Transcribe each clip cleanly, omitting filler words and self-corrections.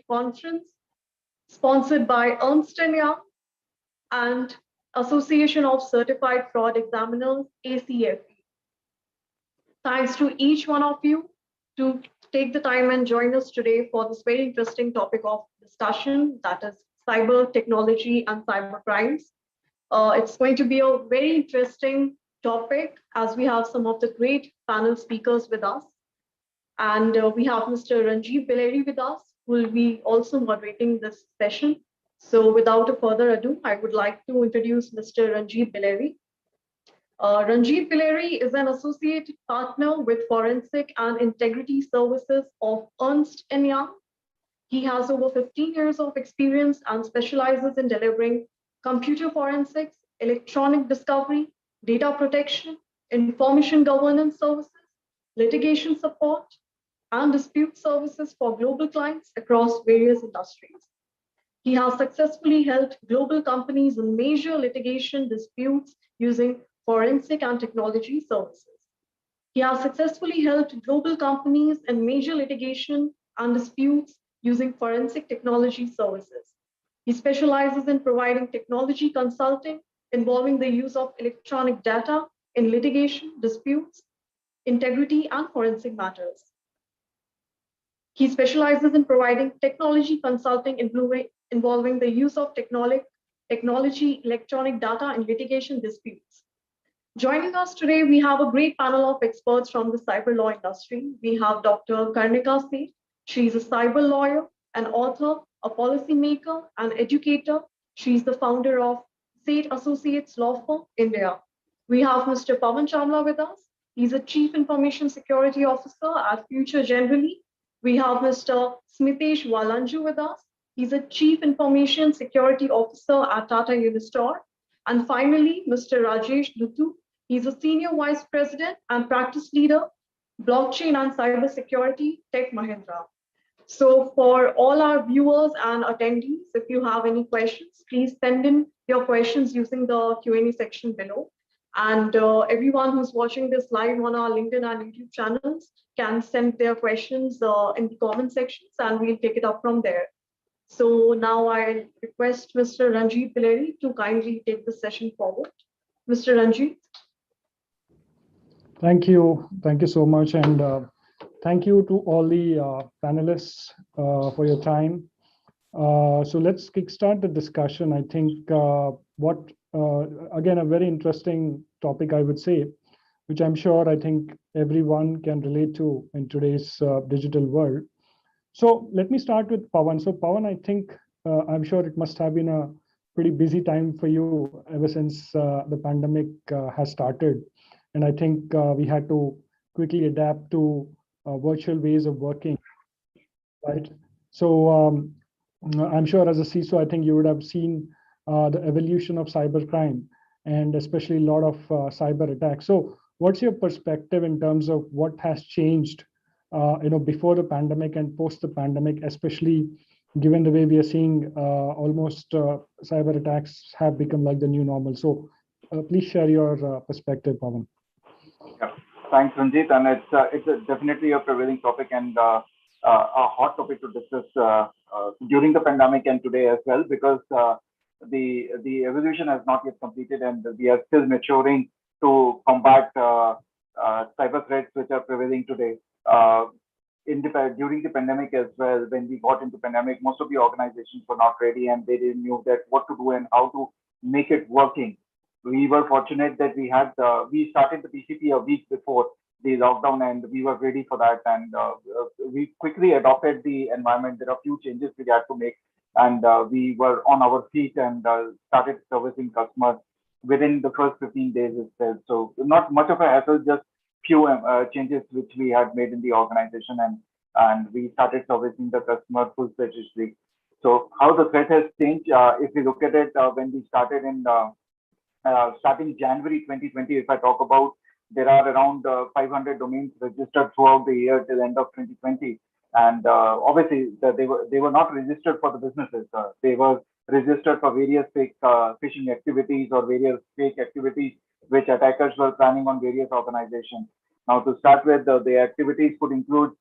Conference sponsored by Ernst& Young and Association of Certified Fraud Examiners, ACFE. Thanks to each one of you to take the time and join us today for this very interesting topic of discussion, that is cyber technology and cyber crimes. It's going to be a very interesting topic as we have some of the great panel speakers with us. And we have Mr. Ranjeev Billeri with us, who will be also moderating this session. So without a further ado, I would like to introduce Mr. Ranjeev Billeri. Ranjeev Billeri is an associate partner with Forensic and Integrity Services of Ernst & Young. He has over 15 years of experience and specializes in delivering computer forensics, electronic discovery, data protection, information governance services, litigation support, and dispute services for global clients across various industries. He has successfully helped global companies in major litigation disputes using forensic and technology services. He has successfully helped global companies in major litigation and disputes using forensic technology services. He specializes in providing technology consulting involving the use of electronic data in litigation, disputes, integrity, and forensic matters. He specializes in providing technology consulting involving the use of technology, electronic data in litigation disputes. Joining us today, we have a great panel of experts from the cyber law industry. We have Dr. Karnika Seth. She's a cyber lawyer, an author, a policymaker, an educator. She's the founder of Seth Associates Law Firm, India. We have Mr. Pawan Chamla with us. He's a Chief Information Security Officer at Future Generally. We have Mr. Smitesh Walanju with us. He's a Chief Information Security Officer at Tata Unistore. And finally, Mr. Rajesh Duttu. He's a Senior Vice President and Practice Leader, Blockchain and Cybersecurity, Tech Mahindra. So for all our viewers and attendees, if you have any questions, please send in your questions using the Q&A section below. And everyone who's watching this live on our LinkedIn and YouTube channels can send their questions in the comment sections and we'll take it up from there. So now I request Mr. Ranjeev Billeri to kindly take the session forward. Mr. Ranjeev. Thank you. Thank you so much. And thank you to all the panelists for your time. So let's kickstart the discussion. I think again, a very interesting topic, I would say, which I'm sure I think everyone can relate to in today's digital world. So let me start with Pawan. So Pawan, I think I'm sure it must have been a pretty busy time for you ever since the pandemic has started. And I think we had to quickly adapt to virtual ways of working, right? So I'm sure as a CISO, I think you would have seen the evolution of cybercrime and especially a lot of cyber attacks. So what's your perspective in terms of what has changed before the pandemic and post the pandemic, especially given the way we are seeing almost cyber attacks have become like the new normal? So please share your perspective, Pawan. Yeah, thanks, Ranjit. And it's definitely a prevailing topic and a hot topic to discuss during the pandemic and today as well, because the evolution has not yet completed and we are still maturing to combat cyber threats which are prevailing today. During the pandemic as well, when we got into pandemic, most of the organizations were not ready and they didn't know that what to do and how to make it working. We were fortunate that we started the BCP a week before the lockdown and we were ready for that, and we quickly adopted the environment. There are a few changes we had to make, and we were on our feet and started servicing customers within the first 15 days itself. So not much of a hassle, just few changes which we had made in the organization, and we started servicing the customer full-fledgedly. So how the threat has changed, if we look at it, when we started in starting January 2020, if I talk about, there are around 500 domains registered throughout the year till end of 2020. And obviously, they were not registered for the businesses. They were registered for various fake phishing activities or various fake activities which attackers were planning on various organizations. Now, to start with, the activities could include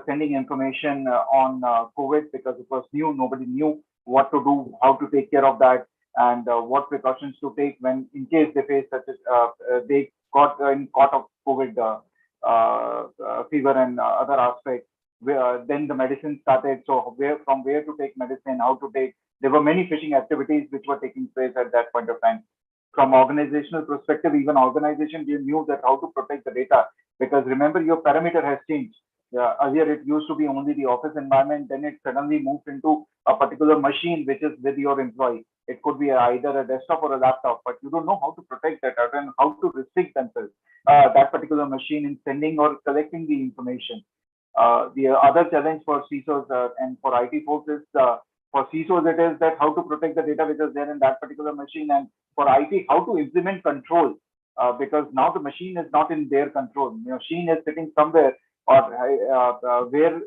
sending information on COVID because it was new. Nobody knew what to do, how to take care of that, and what precautions to take when, in case they face such as they got in caught of COVID fever and other aspects. Then the medicine started. So from where to take medicine, how to take. There were many phishing activities which were taking place at that point of time. From organizational perspective, even organization knew that how to protect the data, because remember your parameter has changed. Earlier it used to be only the office environment, then it suddenly moved into a particular machine which is with your employee. It could be either a desktop or a laptop, but you don't know how to protect that and how to restrict themselves that particular machine in sending or collecting the information. The other challenge for CISOs and for IT folks is for CISOs it is that how to protect the data which is there in that particular machine, and for IT how to implement control, because now the machine is not in their control. The machine is sitting somewhere or where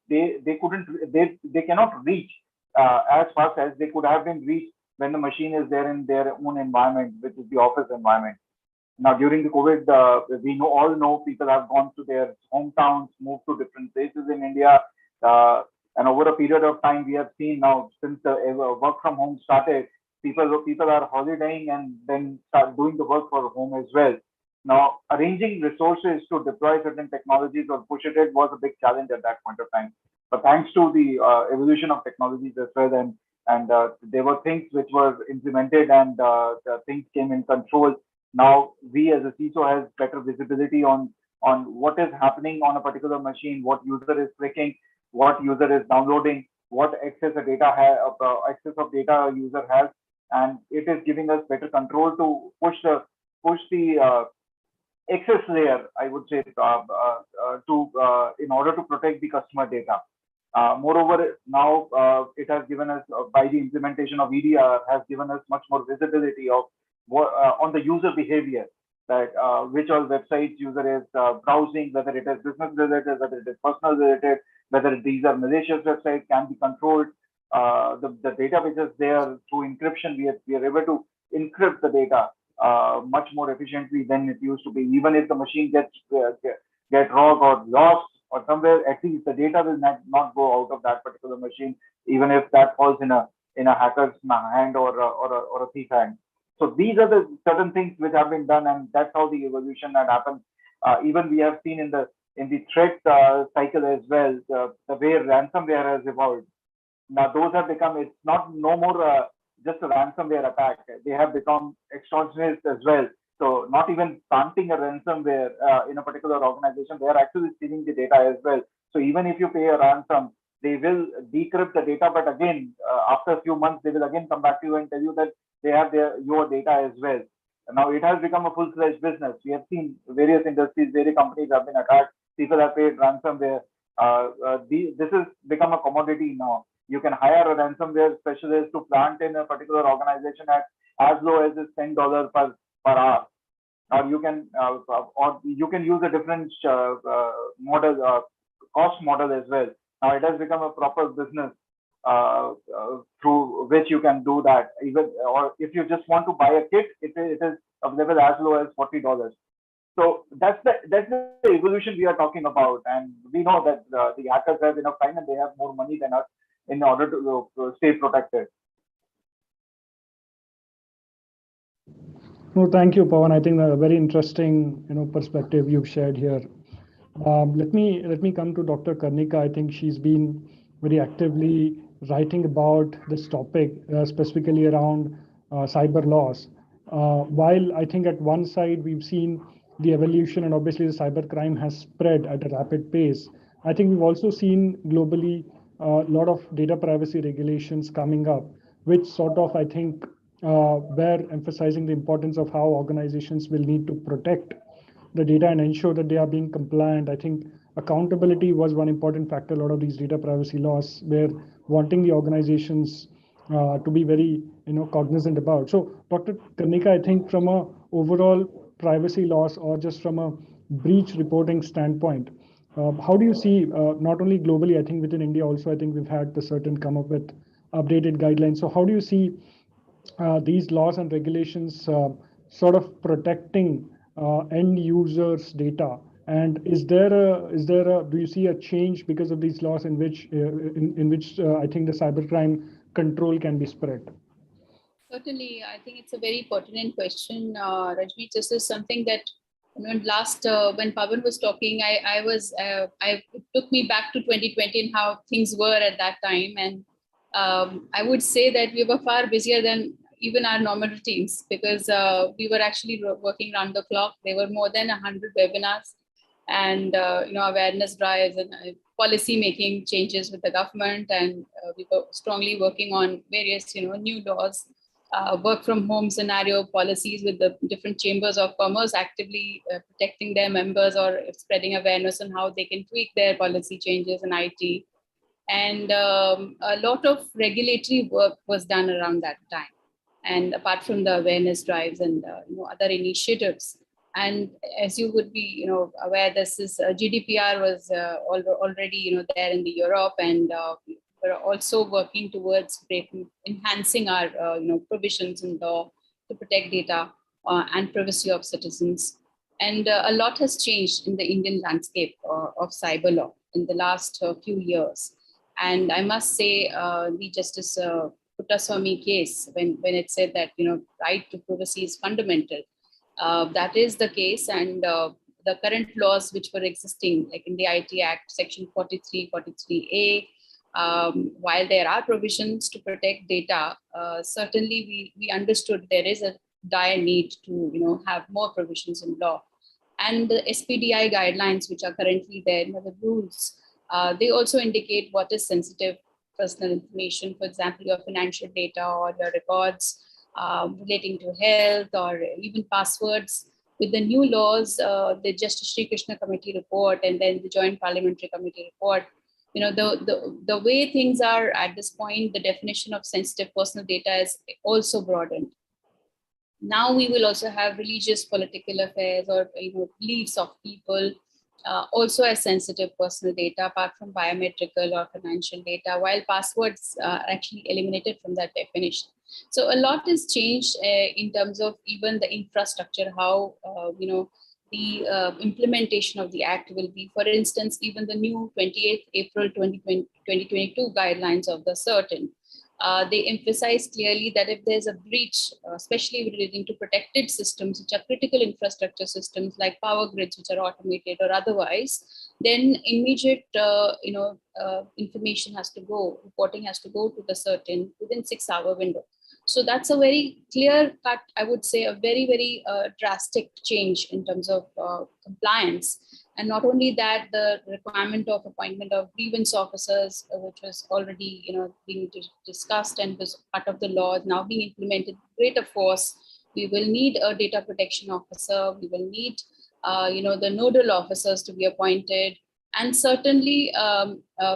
they cannot reach as fast as they could have been reached when the machine is there in their own environment, which is the office environment. Now, during the COVID, we all know people have gone to their hometowns, moved to different places in India. And over a period of time, we have seen now, since the work from home started, people are holidaying and then start doing the work for home as well. Now, arranging resources to deploy certain technologies or push it was a big challenge at that point of time. But thanks to the evolution of technologies as well, and there were things which were implemented and the things came in control. Now we as a CISO has better visibility on what is happening on a particular machine, what user is clicking, what user is downloading, what access of data a user has, and it is giving us better control to push the access layer, I would say, in order to protect the customer data. Moreover, now it has given us, by the implementation of EDR, has given us much more visibility of on the user behavior, that which all websites user is browsing, whether it is business related, whether it is personal related, whether these are malicious websites, can be controlled. The data which is there through encryption, we are able to encrypt the data much more efficiently than it used to be. Even if the machine gets wrong or lost or somewhere, at least the data will not go out of that particular machine, even if that falls in a hacker's hand or a thief hand. So these are the certain things which have been done, and that's how the evolution had happened. Even we have seen in the threat cycle as well, the way ransomware has evolved. Now those have become, it's no more just a ransomware attack. They have become extortionist as well. So not even planting a ransomware in a particular organization, they are actually stealing the data as well. So even if you pay a ransom, they will decrypt the data, but again, after a few months, they will again come back to you and tell you that they have your data as well. Now it has become a full-fledged business. We have seen various industries, various companies have been attacked. People have paid ransomware. This has become a commodity now. You can hire a ransomware specialist to plant in a particular organization at as low as $10 per hour. Or you can use a different model, cost model as well. Now it has become a proper business through which you can do that. Even, or if you just want to buy a kit, it is available as low as $40. So that's the evolution we are talking about, and we know that the hackers have enough time and they have more money than us in order to stay protected. No, thank you, Pawan. I think a very interesting, perspective you've shared here. Let me come to Dr. Karnika. I think she's been very actively writing about this topic, specifically around cyber laws. While I think at one side we've seen the evolution, and obviously the cybercrime has spread at a rapid pace, I think we've also seen globally a lot of data privacy regulations coming up, which sort of, I think, were emphasizing the importance of how organizations will need to protect the data and ensure that they are being compliant. I think accountability was one important factor. A lot of these data privacy laws were wanting the organizations to be very, cognizant about. So, Dr. Karnika, I think from a overall privacy laws or just from a breach reporting standpoint, how do you see, not only globally, I think within India also, I think we've had the certain come up with updated guidelines. So how do you see these laws and regulations sort of protecting end users' data And do you see a change because of these laws in which I think the cybercrime control can be spread? Certainly, I think it's a very pertinent question, Rajmi. This is something that when Pawan was talking, it took me back to 2020 and how things were at that time, and I would say that we were far busier than even our normal routines, because we were actually working round the clock. There were more than 100 webinars and awareness drives and policy making changes with the government, and we were strongly working on various new laws, work from home scenario policies with the different chambers of commerce, actively protecting their members or spreading awareness on how they can tweak their policy changes in IT. And a lot of regulatory work was done around that time. And apart from the awareness drives and other initiatives, and as you would be aware, this is GDPR was already there in the Europe, and we're also working towards enhancing our provisions in law to protect data and privacy of citizens. And a lot has changed in the Indian landscape of cyber law in the last few years. And I must say, the Justice Puttaswamy case, when it said that right to privacy is fundamental, that is the case. And the current laws which were existing, like in the IT Act, Section 43, 43A, while there are provisions to protect data, certainly we understood there is a dire need to have more provisions in law. And the SPDI guidelines, which are currently there, the rules, they also indicate what is sensitive personal information, for example, your financial data or your records relating to health or even passwords. With the new laws, the Justice Sri Krishna Committee report and then the Joint Parliamentary Committee report, the way things are at this point, the definition of sensitive personal data is also broadened. Now we will also have religious, political affairs, or beliefs of people also as sensitive personal data, apart from biometrical or financial data, while passwords are actually eliminated from that definition. So a lot has changed in terms of even the infrastructure, how the implementation of the Act will be. For instance, even the new 28th April 2022 guidelines of the CERT-In, they emphasize clearly that if there's a breach, especially relating to protected systems, which are critical infrastructure systems like power grids, which are automated or otherwise, then immediate information has to go, reporting has to go to the CERT-In within 6-hour window. So that's a very clear cut, I would say, a very, very drastic change in terms of compliance. And not only that, the requirement of appointment of grievance officers, which was already being discussed and was part of the law, is now being implemented with greater force. We will need a data protection officer. We will need the nodal officers to be appointed. And certainly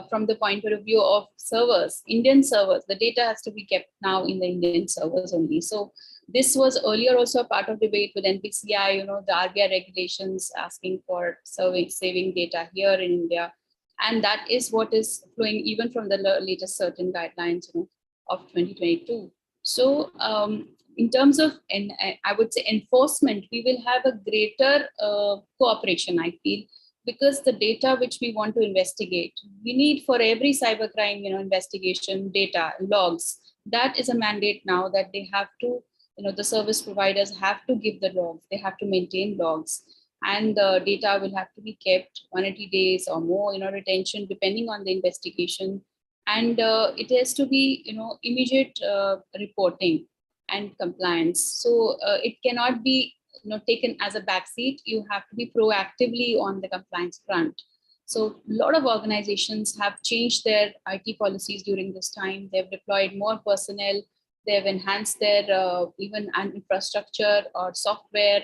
from the point of view of servers, Indian servers, the data has to be kept now in the Indian servers only. So this was earlier also a part of debate with NPCI, the RBI regulations asking for saving data here in India. And that is what is flowing even from the latest CERT-In guidelines of 2022. So in terms of, I would say, enforcement, we will have a greater cooperation, I feel, because the data which we want to investigate, we need for every cybercrime, investigation, data, logs. That is a mandate now that they have to, the service providers have to give the logs. They have to maintain logs, and the data will have to be kept 180 days or more, retention depending on the investigation, and it has to be, immediate reporting and compliance. So it cannot be taken as a backseat. You have to be proactively on the compliance front. So a lot of organizations have changed their IT policies during this time. They've deployed more personnel. They've enhanced their even infrastructure or software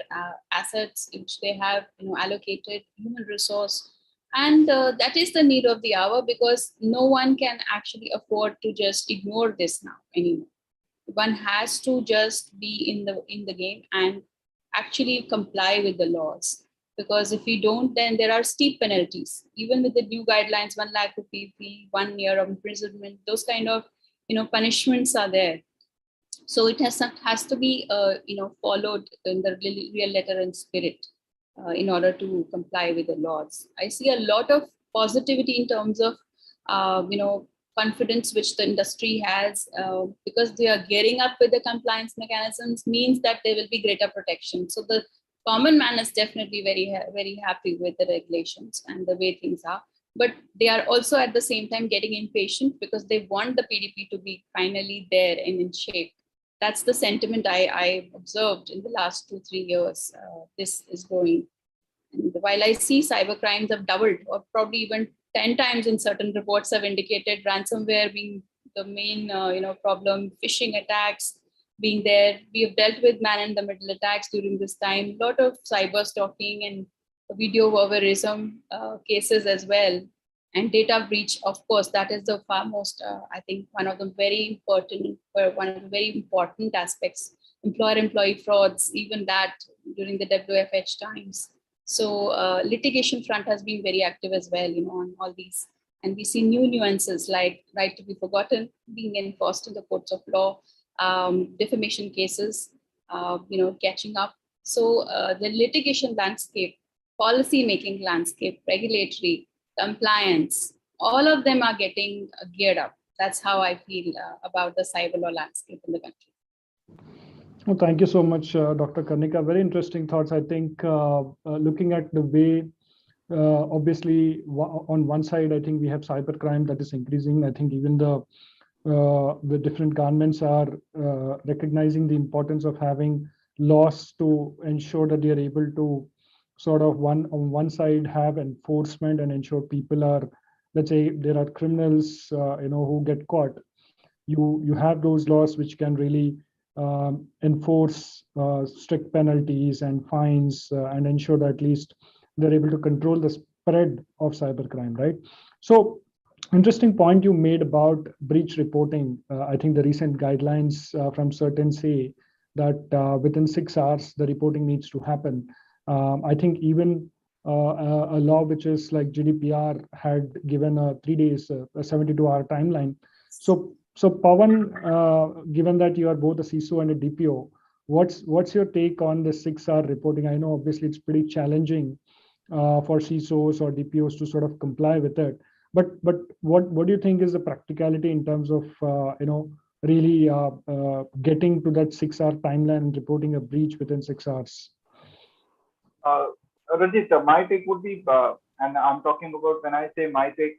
assets, which they have allocated human resource. And that is the need of the hour, because no one can actually afford to just ignore this now anymore. One has to just be in the game and actually comply with the laws, because if we don't, then there are steep penalties. Even with the new guidelines, 1 lakh rupee fee, 1 year of imprisonment, those kind of punishments are there. So it has to be followed in the real letter and spirit. in order to comply with the laws. I see a lot of positivity in terms of confidence which the industry has, because they are gearing up with the compliance mechanisms, means that there will be greater protection. So the common man is definitely very happy with the regulations and the way things are. But they are also at the same time getting impatient because they want the PDP to be finally there and in shape. That's the sentiment I observed in the last 2-3 years. This is growing. And while I see cyber crimes have doubled, or probably even 10 times in certain reports have indicated ransomware being the main problem, phishing attacks being there. We have dealt with man-in-the-middle attacks during this time, a lot of cyber stalking and video voyeurism cases as well. And data breach, of course, that is the far most, I think, one of the very important aspects. Employer-employee frauds, even that during the WFH times. So litigation front has been very active as well, on all these. And we see new nuances like right to be forgotten being enforced in the courts of law, defamation cases, catching up. So the litigation landscape, policy making landscape, regulatory, compliance, all of them are getting geared up. That's how I feel about the cyber law landscape in the country. Oh, thank you so much, Dr. Karnika. Very interesting thoughts. I think looking at the way, obviously, on one side, I think we have cybercrime that is increasing. I think even the different governments are recognizing the importance of having laws to ensure that they are able to sort of on one side have enforcement and ensure people are, let's say, there are criminals, who get caught. You have those laws which can really enforce strict penalties and fines and ensure that at least they're able to control the spread of cybercrime, right? So interesting point you made about breach reporting. I think the recent guidelines from certain say that within 6 hours, the reporting needs to happen. I think even a law which is like GDPR had given a 3 days, a 72-hour timeline. So Pawan, given that you are both a CISO and a DPO, what's your take on the 6-hour reporting? I know obviously it's pretty challenging for CISOs or DPOs to sort of comply with it. But what do you think is the practicality in terms of really getting to that 6-hour timeline and reporting a breach within 6 hours? Ranjit, my take would be, and I'm talking about when I say my take,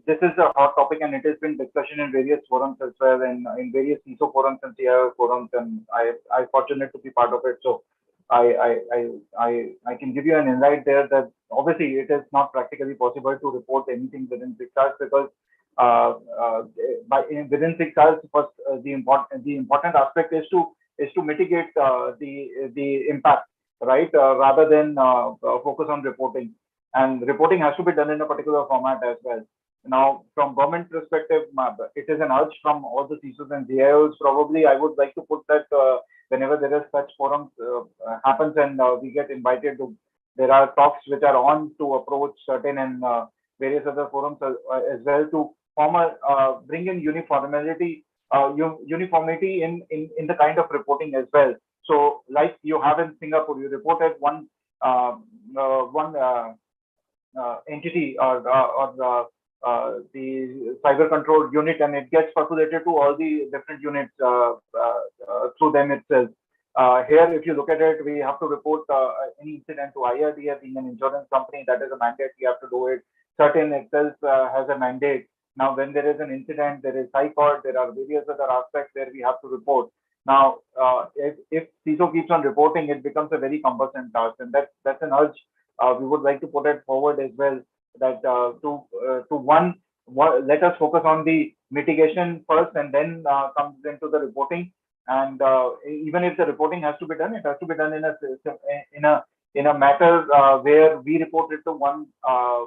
this is a hot topic and it has been discussion in various forums as well, and in various CISO forums and CIO forums, and I'm fortunate to be part of it. So I can give you an insight there that obviously it is not practically possible to report anything within 6 hours because within 6 hours, first the important aspect is to mitigate the impact, right? Rather than focus on reporting. And reporting has to be done in a particular format as well. Now, from government perspective, it is an urge from all the CISOs and CIOs. Probably, I would like to put that whenever there is such forums happens and we get invited to, there are talks which are on to approach certain and various other forums as well to bring in uniformity in the kind of reporting as well. So, like you have in Singapore, you reported one entity or the cyber control unit, and it gets percolated to all the different units through them itself. Here, if you look at it, we have to report any incident to IRDA. Being an insurance company, that is a mandate. We have to do it. Certain itself has a mandate. Now, when there is an incident, there is high court. There are various other aspects where we have to report. Now, if CISO keeps on reporting, it becomes a very cumbersome task, and that's an urge we would like to put it forward as well. That let us focus on the mitigation first, and then comes into the reporting. And even if the reporting has to be done, it has to be done in a matter where we report it to one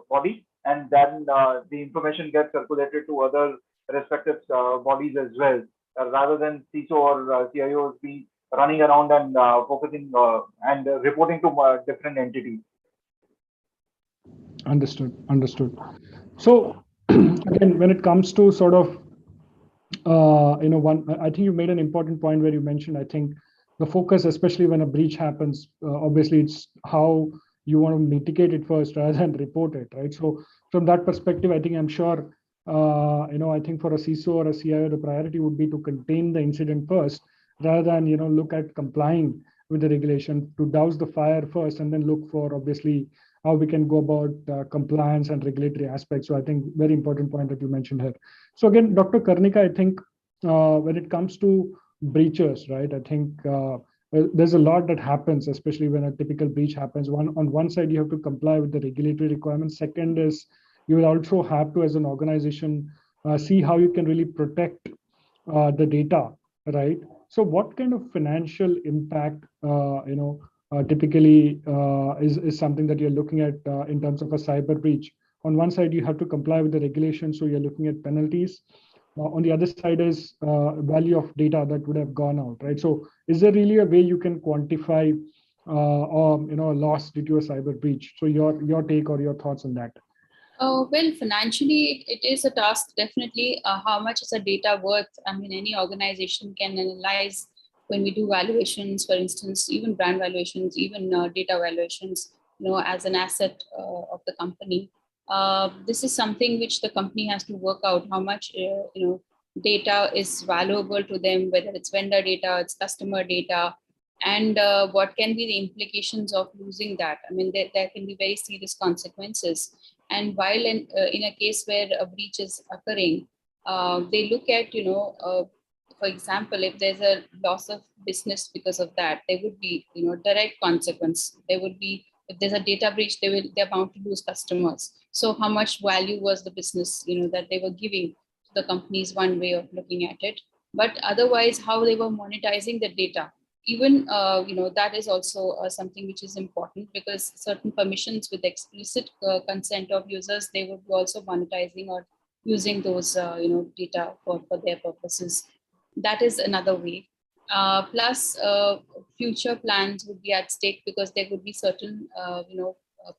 body, and then the information gets circulated to other respective bodies as well. Rather than CISO or CIOs be running around and focusing and reporting to different entities. Understood. So again, when it comes to sort of, I think you made an important point where you mentioned, I think the focus, especially when a breach happens, obviously it's how you want to mitigate it first rather than report it, right? So from that perspective, I think I'm sure, I think for a CISO or a CIO, the priority would be to contain the incident first, rather than, look at complying with the regulation, to douse the fire first and then look for obviously how we can go about compliance and regulatory aspects. So I think very important point that you mentioned here. So again, Dr. Karnika, I think when it comes to breaches, right, I think there's a lot that happens, especially when a typical breach happens. On one side, you have to comply with the regulatory requirements. Second is you will also have to, as an organization, see how you can really protect the data, right? So what kind of financial impact, typically is something that you're looking at in terms of a cyber breach? On one side, you have to comply with the regulation, so you're looking at penalties. On the other side is value of data that would have gone out, right? So is there really a way you can quantify a loss due to a cyber breach? So your take or your thoughts on that? Well, financially, it is a task, definitely. How much is a data worth? I mean, any organization can analyze when we do valuations, for instance, even brand valuations, even data valuations, as an asset of the company. This is something which the company has to work out, how much, data is valuable to them, whether it's vendor data, it's customer data, and what can be the implications of losing that. I mean, there can be very serious consequences. And while in a case where a breach is occurring, they look at, for example, if there's a loss of business because of that, there would be, direct consequence. There would be, if there's a data breach, they're bound to lose customers. So how much value was the business, that they were giving to the company is one way of looking at it. But otherwise, how they were monetizing the data. Even, that is also something which is important, because certain permissions with explicit consent of users, they would be also monetizing or using those, data for their purposes. That is another way. Plus, future plans would be at stake, because there would be certain,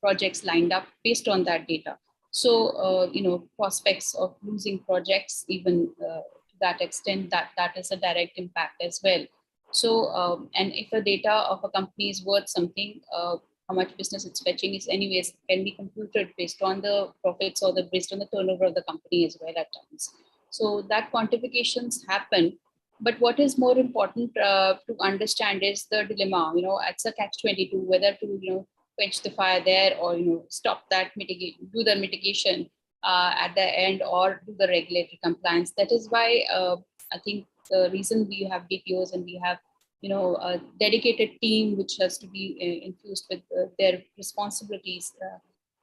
projects lined up based on that data. So, prospects of losing projects, even to that extent, that is a direct impact as well. So, and if the data of a company is worth something, how much business it's fetching is anyways can be computed based on the profits or based on the turnover of the company as well at times. So that quantifications happen. But what is more important to understand is the dilemma. It's a catch-22, whether to quench the fire there, or stop that, do the mitigation at the end, or do the regulatory compliance. That is why I think the reason we have DPOs and we have a dedicated team which has to be infused with their responsibilities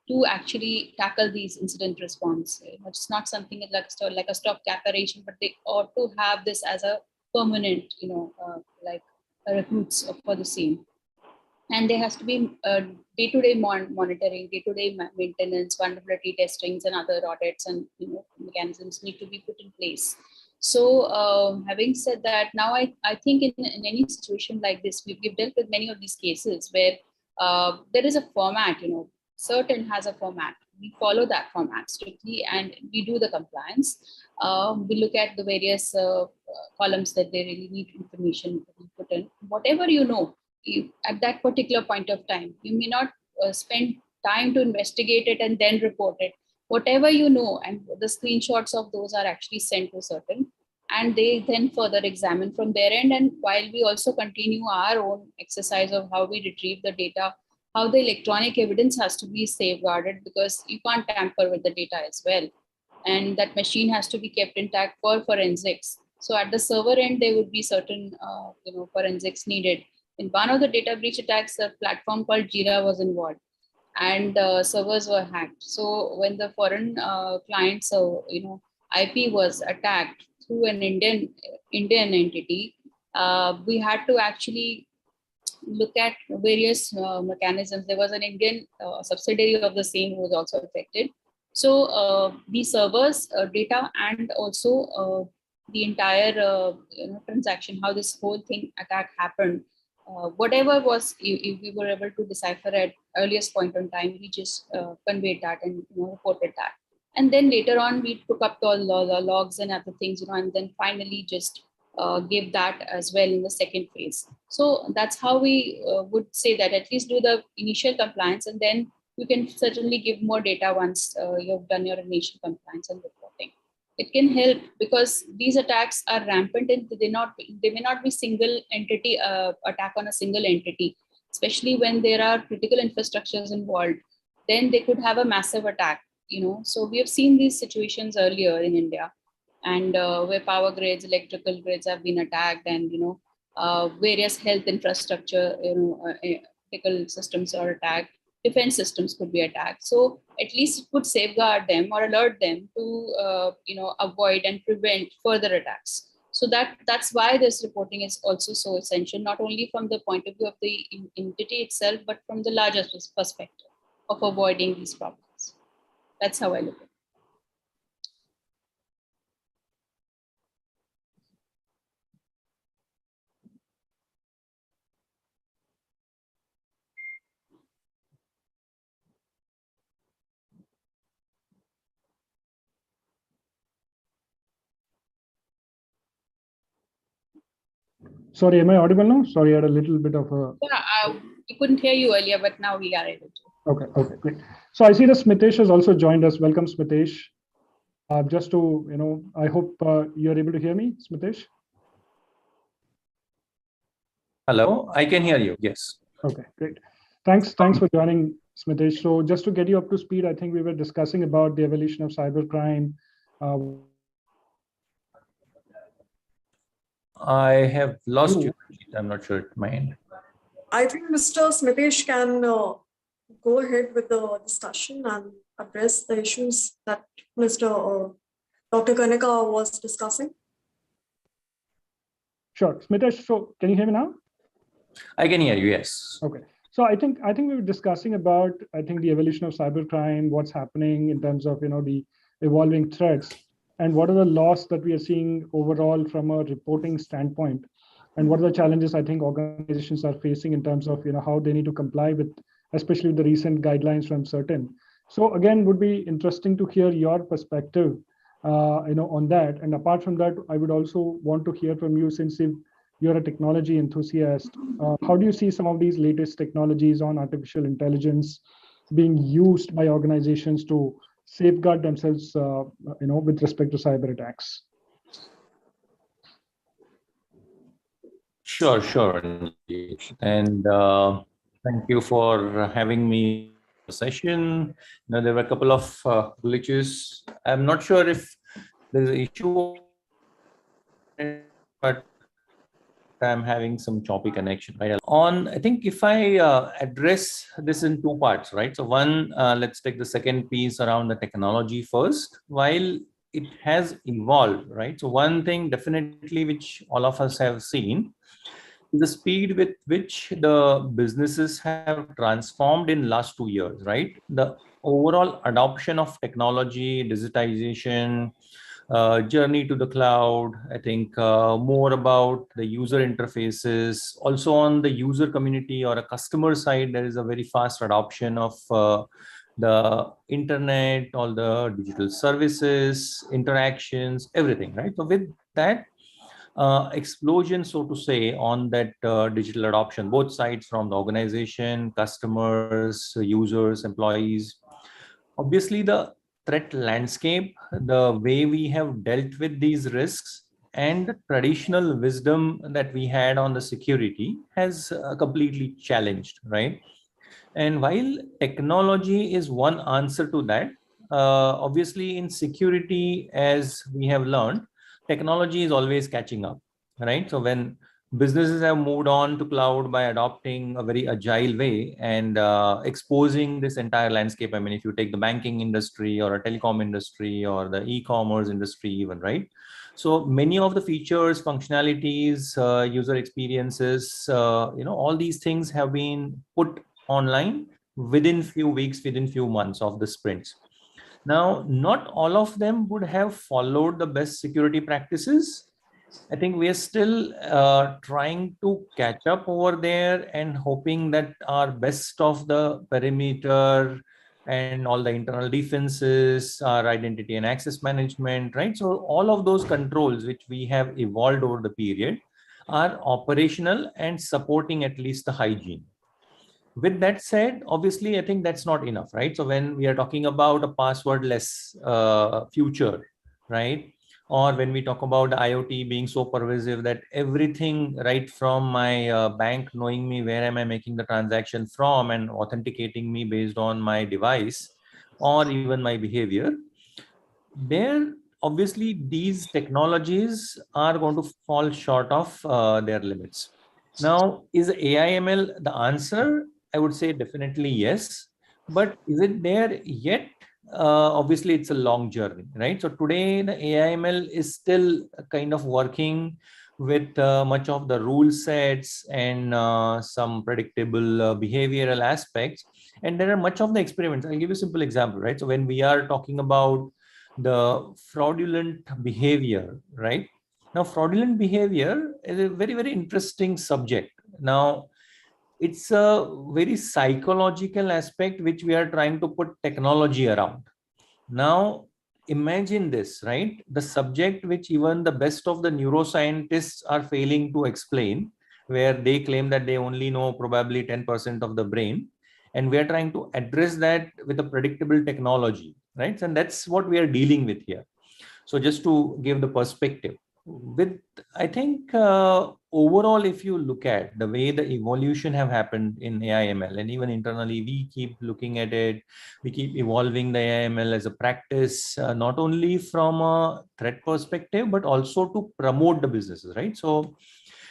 to actually tackle these incident response. It's not something like a stopgap arrangement, but they ought to have this as a permanent, like recruits for the same. And there has to be day-to-day monitoring, day-to-day maintenance, vulnerability testings, and other audits and mechanisms need to be put in place. So having said that, now I think in any situation like this, we've dealt with many of these cases where there is a format, CERT-In has a format. We follow that format strictly and we do the compliance. We look at the various columns that they really need information to be put in. Whatever at that particular point of time, you may not spend time to investigate it and then report it. Whatever and the screenshots of those are actually sent to CERT-In, and they then further examine from their end. And while we also continue our own exercise of how we retrieve the data, how the electronic evidence has to be safeguarded, because you can't tamper with the data as well. And that machine has to be kept intact for forensics. So at the server end, there would be certain forensics needed. In one of the data breach attacks, a platform called Jira was involved, and servers were hacked. So when the foreign client's IP was attacked through an Indian entity, we had to actually look at various mechanisms. There was an Indian subsidiary of the same who was also affected. So the servers data and also the entire transaction, how this whole thing attack happened, whatever was, if we were able to decipher at earliest point in time, we just conveyed that and reported that. And then later on, we took up all the logs and other things, and then finally just give that as well in the second phase. So that's how we would say that at least do the initial compliance, and then you can certainly give more data once you've done your initial compliance and reporting. It can help because these attacks are rampant and they may not be single entity attack on a single entity, especially when there are critical infrastructures involved. Then they could have a massive attack. So we have seen these situations earlier in India, and where power grids, electrical grids have been attacked, and various health infrastructure, critical systems are attacked. Defense systems could be attacked. So at least it could safeguard them or alert them to avoid and prevent further attacks. So that's why this reporting is also so essential, not only from the point of view of the entity itself, but from the larger perspective of avoiding these problems. That's how I look at it. Sorry, am I audible now? Sorry, I had a little bit of a... Yeah, we couldn't hear you earlier, but now we are able to. Okay, great. So I see that Smitesh has also joined us. Welcome, Smitesh. Just to, I hope you're able to hear me, Smitesh. Hello, I can hear you. Yes. Okay, great. Thanks for joining, Smitesh. So just to get you up to speed, I think we were discussing about the evolution of cybercrime. I have lost you. I'm not sure at my end. I think Mr. Smitesh can go ahead with the discussion and address the issues that Dr. Kanika was discussing. Sure, Smitesh. So can you hear me now? I can hear you. Yes. Okay. So I think we were discussing about the evolution of cybercrime, what's happening in terms of the evolving threats, and what are the loss that we are seeing overall from a reporting standpoint, and what are the challenges I think organizations are facing in terms of how they need to comply with, especially with the recent guidelines from CERT-In. So again, would be interesting to hear your perspective, on that. And apart from that, I would also want to hear from you, since you're a technology enthusiast. How do you see some of these latest technologies on artificial intelligence being used by organizations to safeguard themselves, with respect to cyber attacks? Sure. And thank you for having me in the session. There were a couple of glitches. I'm not sure if there's an issue, but I'm having some choppy connection. Right? I think if I address this in two parts, right? So one, let's take the second piece around the technology first. While it has evolved, right? So one thing definitely which all of us have seen is the speed with which the businesses have transformed in last 2 years, right? The overall adoption of technology, digitization, journey to the cloud, I think more about the user interfaces. Also on the user community or a customer side, there is a very fast adoption of the internet, all the digital services, interactions, everything, right? So with that explosion, so to say, on that digital adoption, both sides, from the organization, customers, users, employees, obviously the threat landscape, the way we have dealt with these risks, and the traditional wisdom that we had on the security has completely challenged, right? And while technology is one answer to that, obviously in security, as we have learned, technology is always catching up, right? So when businesses have moved on to cloud by adopting a very agile way and exposing this entire landscape. I mean, if you take the banking industry or a telecom industry or the e-commerce industry even, right? So many of the features, functionalities, user experiences, all these things have been put online within few weeks, within few months of the sprints. Now, not all of them would have followed the best security practices. I think we are still trying to catch up over there and hoping that our best of the perimeter and all the internal defenses, our identity and access management, right? So all of those controls which we have evolved over the period are operational and supporting at least the hygiene. With that said, obviously, I think that's not enough, right? So when we are talking about a passwordless future, right? Or when we talk about IoT being so pervasive that everything, right from my bank knowing me where am I making the transaction from and authenticating me based on my device or even my behavior, there obviously these technologies are going to fall short of their limits. Now, is AI/ML the answer? I would say definitely yes. But is it there yet? Obviously, it's a long journey, right? So today, the AI/ML is still kind of working with much of the rule sets and some predictable behavioral aspects. And there are much of the experiments. I'll give you a simple example, right? So when we are talking about the fraudulent behavior, right? Now, fraudulent behavior is a very, very interesting subject. Now, it's a very psychological aspect which we are trying to put technology around. Now, imagine this, right? The subject which even the best of the neuroscientists are failing to explain, where they claim that they only know probably 10% of the brain. And we are trying to address that with a predictable technology, right? And that's what we are dealing with here. So just to give the perspective, with I think overall, if you look at the way the evolution have happened in AI/ML, and even internally, we keep looking at it, we keep evolving the AI/ML as a practice, not only from a threat perspective, but also to promote the businesses, right? So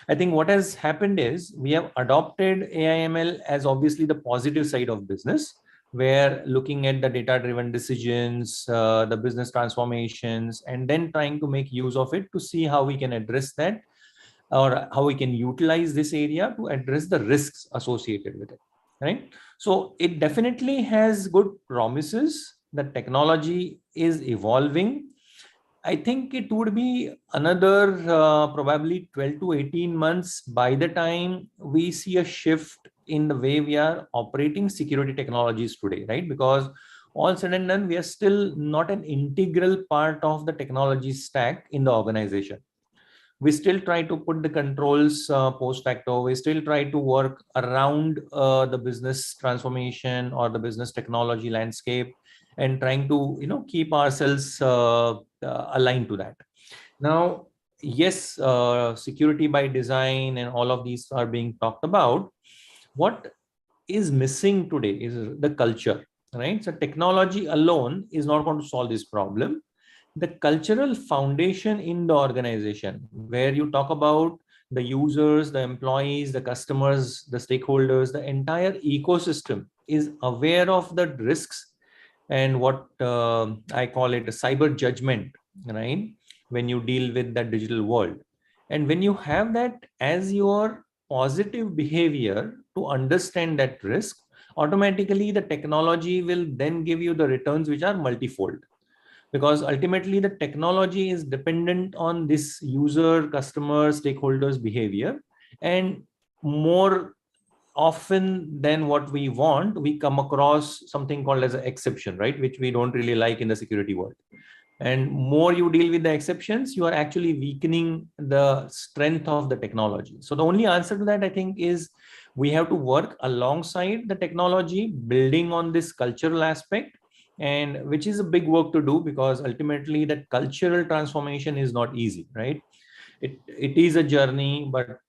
I think what has happened is we have adopted AI/ML as obviously the positive side of business, where looking at the data-driven decisions, the business transformations, and then trying to make use of it to see how we can address that or how we can utilize this area to address the risks associated with it, right? So it definitely has good promises. The technology is evolving. I think it would be another probably 12 to 18 months by the time we see a shift in the way we are operating security technologies today, right? Because all said and done, we are still not an integral part of the technology stack in the organization. We still try to put the controls post facto. We still try to work around the business transformation or the business technology landscape and trying to keep ourselves aligned to that. Now, yes, security by design and all of these are being talked about. What is missing today is the culture, right? So technology alone is not going to solve this problem. The cultural foundation in the organization, where you talk about the users, the employees, the customers, the stakeholders, the entire ecosystem is aware of the risks and what I call it a cyber judgment, right? When you deal with that digital world. And when you have that as your positive behavior to understand that risk, automatically the technology will then give you the returns which are multifold. Because ultimately the technology is dependent on this user, customer, stakeholders behavior. And more often than what we want, we come across something called as an exception, right? Which we don't really like in the security world. And more you deal with the exceptions, you are actually weakening the strength of the technology. So the only answer to that, I think, is we have to work alongside the technology, building on this cultural aspect, and which is a big work to do, because ultimately that cultural transformation is not easy, right? It is a journey, but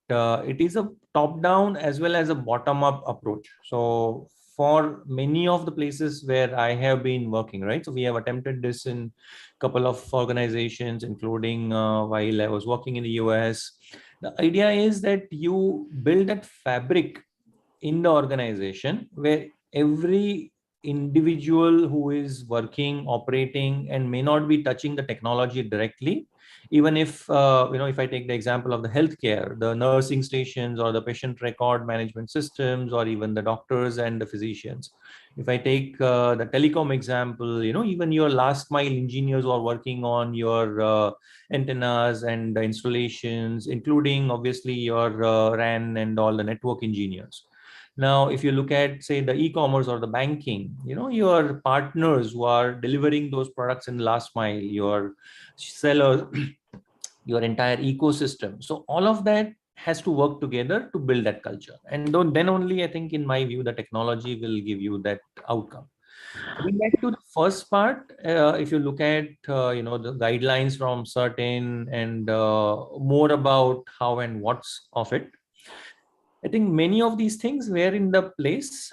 it is a top down as well as a bottom up approach. So for many of the places where I have been working, right? So we have attempted this in a couple of organizations, including while I was working in the US. The idea is that you build that fabric in the organization where every individual who is working, operating, and may not be touching the technology directly, even if if I take the example of the healthcare, the nursing stations or the patient record management systems, or even the doctors and the physicians. If I take the telecom example, even your last mile engineers who are working on your antennas and the installations, including obviously your RAN and all the network engineers. Now, if you look at, say, the e-commerce or the banking, your partners who are delivering those products in the last mile, your sellers, your entire ecosystem. So all of that has to work together to build that culture. And then only, I think, in my view, the technology will give you that outcome. Coming back to the first part, if you look at, the guidelines from certain and more about how and what's of it, I think many of these things were in the place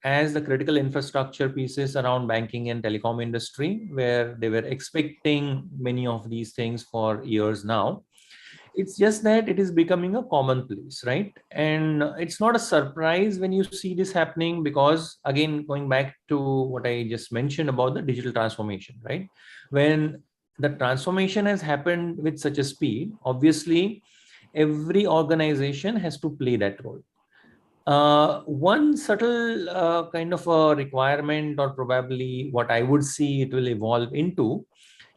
as the critical infrastructure pieces around banking and telecom industry, where they were expecting many of these things for years now. It's just that it is becoming a commonplace, right? And it's not a surprise when you see this happening, because again, going back to what I just mentioned about the digital transformation, right? When the transformation has happened with such a speed, obviously, every organization has to play that role. One subtle kind of a requirement, or probably what I would see it will evolve into,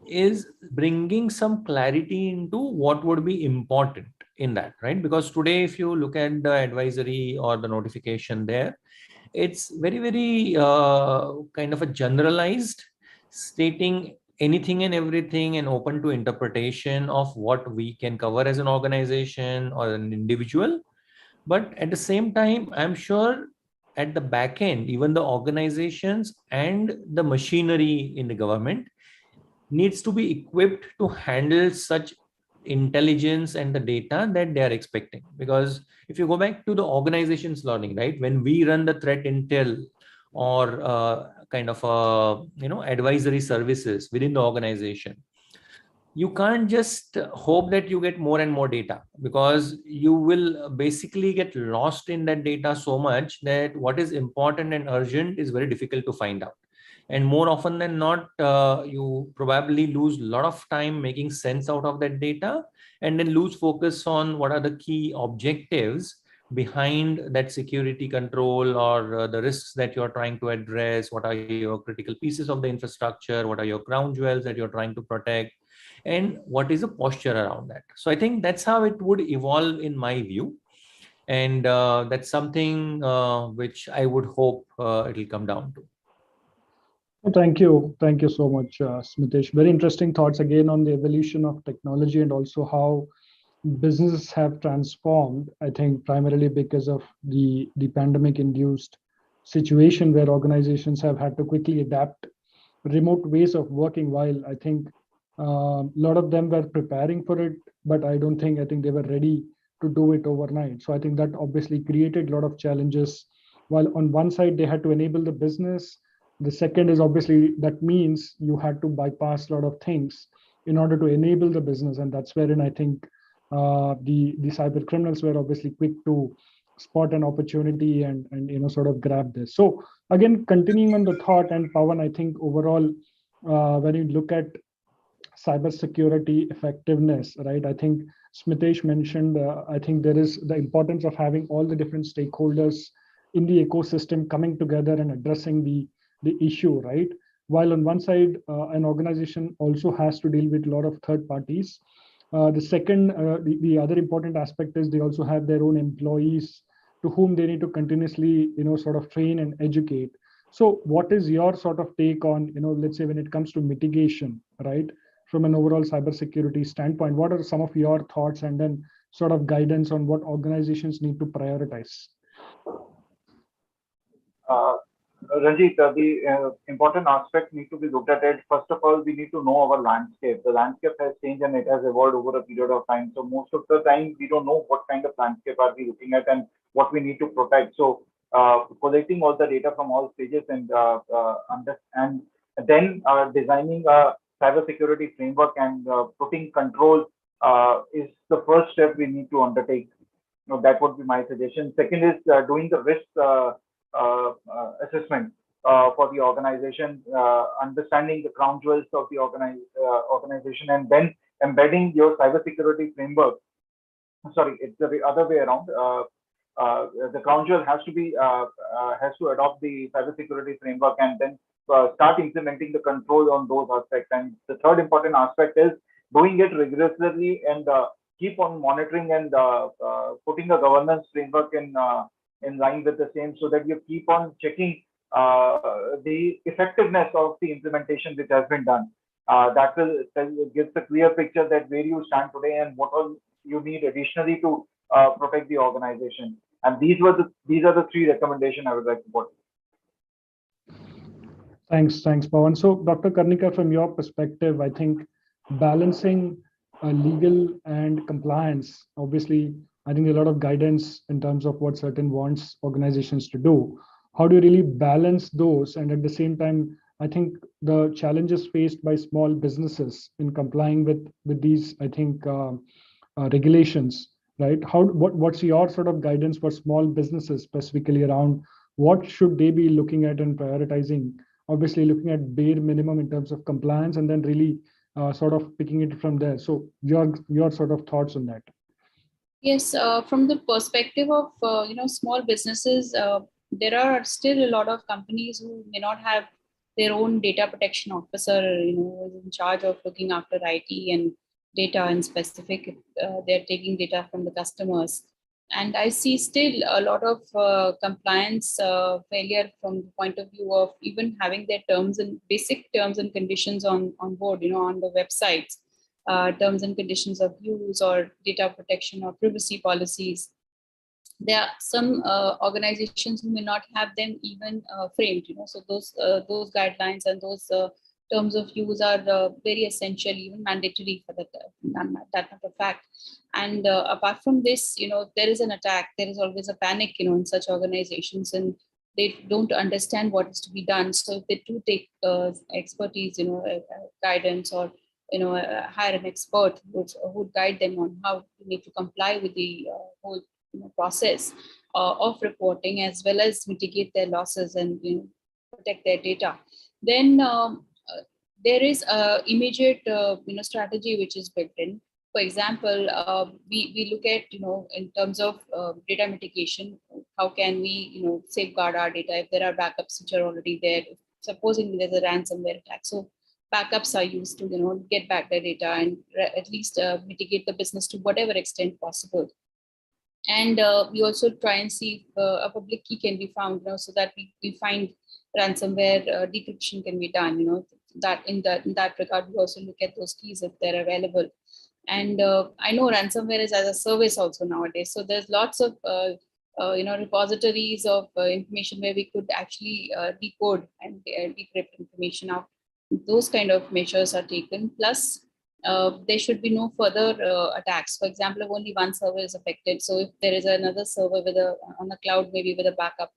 is bringing some clarity into what would be important in that, right? Because today, if you look at the advisory or the notification there, it's very, very kind of a generalized, stating anything and everything and open to interpretation of what we can cover as an organization or an individual. But at the same time, I'm sure at the back end, even the organizations and the machinery in the government needs to be equipped to handle such intelligence and the data that they are expecting. Because if you go back to the organization's learning, right, when we run the threat intel or kind of advisory services within the organization, you can't just hope that you get more and more data, because you will basically get lost in that data so much that what is important and urgent is very difficult to find out. And more often than not, you probably lose a lot of time making sense out of that data, and then lose focus on what are the key objectives behind that security control, or the risks that you're trying to address. What are your critical pieces of the infrastructure? What are your crown jewels that you're trying to protect? And what is the posture around that? So I think that's how it would evolve in my view. And that's something which I would hope it'll come down to. Thank you. Thank you so much, Smitesh. Very interesting thoughts again on the evolution of technology and also how businesses have transformed, I think, primarily because of the pandemic-induced situation where organizations have had to quickly adapt remote ways of working, while I think a lot of them were preparing for it, but I think they were ready to do it overnight. So I think that obviously created a lot of challenges. While on one side they had to enable the business, the second is obviously that means you had to bypass a lot of things in order to enable the business, and that's wherein I think the cyber criminals were obviously quick to spot an opportunity and sort of grab this. So again, continuing on the thought, and Pawan, I think overall, when you look at cybersecurity effectiveness, right? I think Smitesh mentioned, I think there is the importance of having all the different stakeholders in the ecosystem coming together and addressing the issue, right? While on one side, an organization also has to deal with a lot of third parties. The other important aspect is they also have their own employees to whom they need to continuously, sort of train and educate. So what is your sort of take on, let's say when it comes to mitigation, right? From an overall cybersecurity standpoint, what are some of your thoughts and then sort of guidance on what organizations need to prioritize? Ranjit, the important aspects need to be looked at. First of all, we need to know our landscape. The landscape has changed and it has evolved over a period of time. So most of the time, we don't know what kind of landscape are we looking at and what we need to protect. So collecting all the data from all stages and then designing a cybersecurity framework and putting control is the first step we need to undertake. That would be my suggestion. Second is doing the risk assessment for the organization, understanding the crown jewels of the organization, and then embedding your cybersecurity framework. Sorry, it's the other way around. The crown jewel has to adopt the cybersecurity framework and then start implementing the control on those aspects. And the third important aspect is doing it rigorously and keep on monitoring and putting a governance framework in line with the same, so that you keep on checking the effectiveness of the implementation which has been done. That will gives a clear picture that where you stand today and what all you need additionally to protect the organization. And these are the three recommendations I would like to put. Thanks, Pawan. So, Dr. Karnika, from your perspective, I think balancing legal and compliance, obviously, I think a lot of guidance in terms of what certain wants organizations to do. How do you really balance those? And at the same time, I think the challenges faced by small businesses in complying with these, I think, regulations, right? What's your sort of guidance for small businesses specifically around what should they be looking at and prioritizing? Obviously, looking at bare minimum in terms of compliance, and then really sort of picking it from there. So your sort of thoughts on that. Yes, from the perspective of small businesses, there are still a lot of companies who may not have their own data protection officer, who is in charge of looking after IT and data in specific. They're taking data from the customers. And I see still a lot of compliance failure from the point of view of even having their basic terms and conditions on board, on the websites, terms and conditions of use or data protection or privacy policies. There are some organizations who may not have them even framed, so those guidelines and those terms of use are very essential, even mandatory for that matter of fact. And apart from this, there is an attack. There is always a panic, in such organizations, and they don't understand what is to be done. So if they do take expertise, guidance, or hire an expert who would guide them on how to need to comply with the whole process of reporting, as well as mitigate their losses and protect their data. Then there is a immediate strategy which is built in. For example, we look at in terms of data mitigation, how can we safeguard our data if there are backups which are already there. Supposing there's a ransomware attack, so backups are used to get back their data and at least mitigate the business to whatever extent possible. And we also try and see if a public key can be found, so that we find ransomware decryption can be done. That in that regard, we also look at those keys if they're available. And I know ransomware is as a service also nowadays. So there's lots of repositories of information where we could actually decode and decrypt information out. Those kind of measures are taken. Plus, there should be no further attacks. For example, if only one server is affected, so if there is another server on the cloud, maybe with a backup,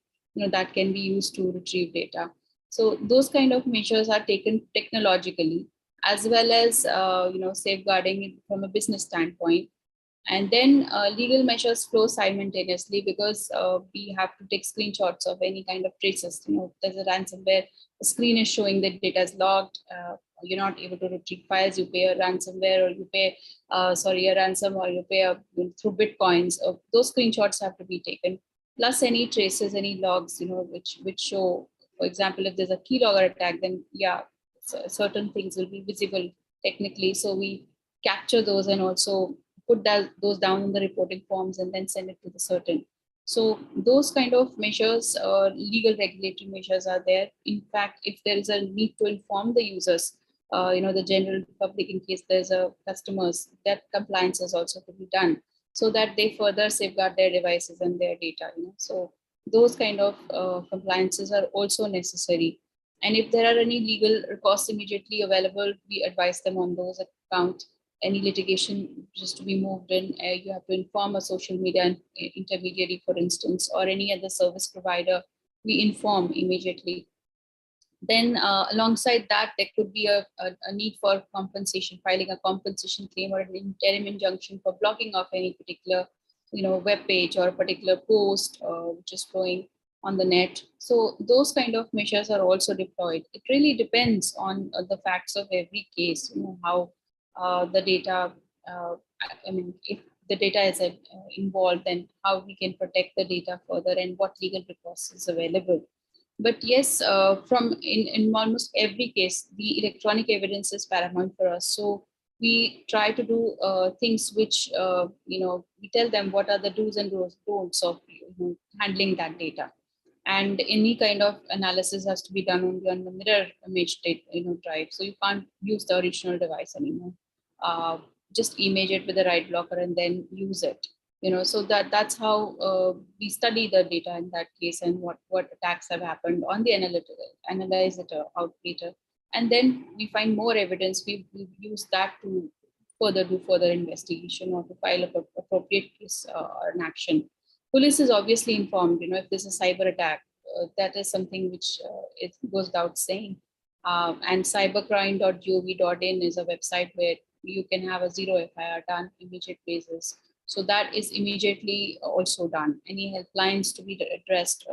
that can be used to retrieve data. So those kind of measures are taken technologically, as well as safeguarding from a business standpoint. And then legal measures flow simultaneously, because we have to take screenshots of any kind of traces. There's a ransomware, the screen is showing that data is logged. You're not able to retrieve files. You pay a ransomware, or you pay a ransom, or you pay through bitcoins. Those screenshots have to be taken. Plus any traces, any logs, which show, for example, if there's a keylogger attack, then certain things will be visible technically. So we capture those and also put those down in the reporting forms and then send it to the certain. So those kind of measures, legal regulatory measures are there. In fact, if there is a need to inform the users, the general public, in case there's a customers, that compliance is also to be done, so that they further safeguard their devices and their data. So those kind of compliances are also necessary. And if there are any legal recourse immediately available, we advise them on those accounts. Any litigation just to be moved in, you have to inform a social media intermediary, for instance, or any other service provider. We inform immediately. Then alongside that, there could be a need for compensation, filing a compensation claim or an interim injunction for blocking of any particular web page or a particular post which is flowing on the net. So those kind of measures are also deployed. It really depends on the facts of every case, how the data, if the data is involved, then how we can protect the data further and what legal recourse is available. But yes, in almost every case, the electronic evidence is paramount for us. So we try to do things which, we tell them what are the do's and don'ts of handling that data. And any kind of analysis has to be done only on the mirror image drive. So you can't use the original device anymore. Just image it with the write blocker and then use it. So that's how we study the data in that case, and what attacks have happened on the analyze it out later. And then we find more evidence. We use that to do further investigation or to file an appropriate case or an action. Police is obviously informed, if there's a cyber attack, that is something which it goes without saying. And cybercrime.gov.in is a website where you can have a zero FIR done immediate basis. So that is immediately also done. Any helplines to be addressed,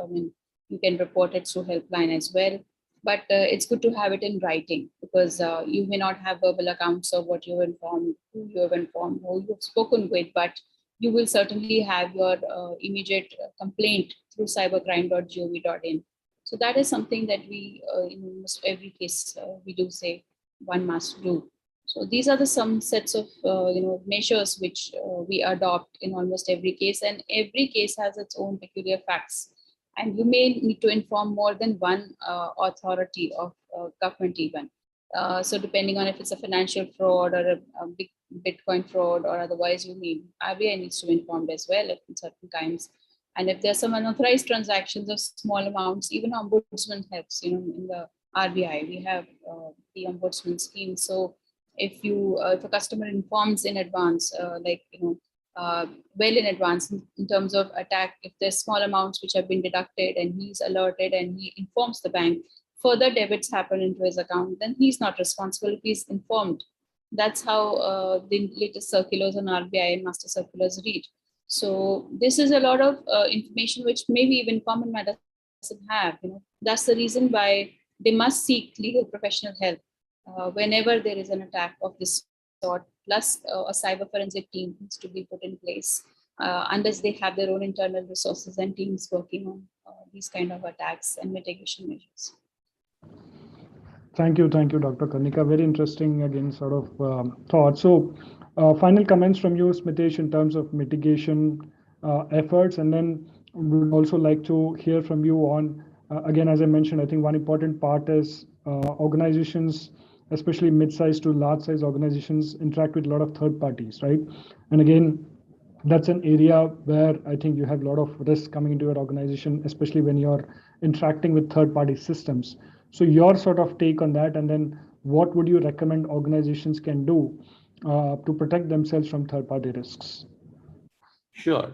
you can report it through helpline as well. But it's good to have it in writing, because you may not have verbal accounts of what you've informed, who you've spoken with, but you will certainly have your immediate complaint through cybercrime.gov.in. So that is something that we, in almost every case, we do say one must do. So these are some sets of measures which we adopt in almost every case, and every case has its own peculiar facts. And you may need to inform more than one authority of government even. So depending on if it's a financial fraud or a big Bitcoin fraud or otherwise, RBI needs to be informed as well at certain times. And if there's some unauthorized transactions of small amounts, even ombudsman helps. In the RBI, we have the ombudsman scheme. So if a customer informs in advance, well in advance in terms of attack, if there's small amounts which have been deducted and he's alerted and he informs the bank, further debits happen into his account, then he's not responsible if he's informed. That's how the latest circulars on RBI and master circulars read. So this is a lot of information which maybe even common man doesn't have. That's the reason why they must seek legal professional help whenever there is an attack of this sort. Plus, a cyber forensic team needs to be put in place unless they have their own internal resources and teams working on these kind of attacks and mitigation measures. Thank you, Dr. Karnika. Very interesting, again, sort of thought. So, final comments from you, Smitesh, in terms of mitigation efforts, and then we would also like to hear from you on, again, as I mentioned, I think one important part is organizations, especially mid-sized to large-size organizations, interact with a lot of third parties, right? And again, that's an area where I think you have a lot of risk coming into your organization, especially when you're interacting with third-party systems. So your sort of take on that, and then what would you recommend organizations can do to protect themselves from third-party risks? Sure.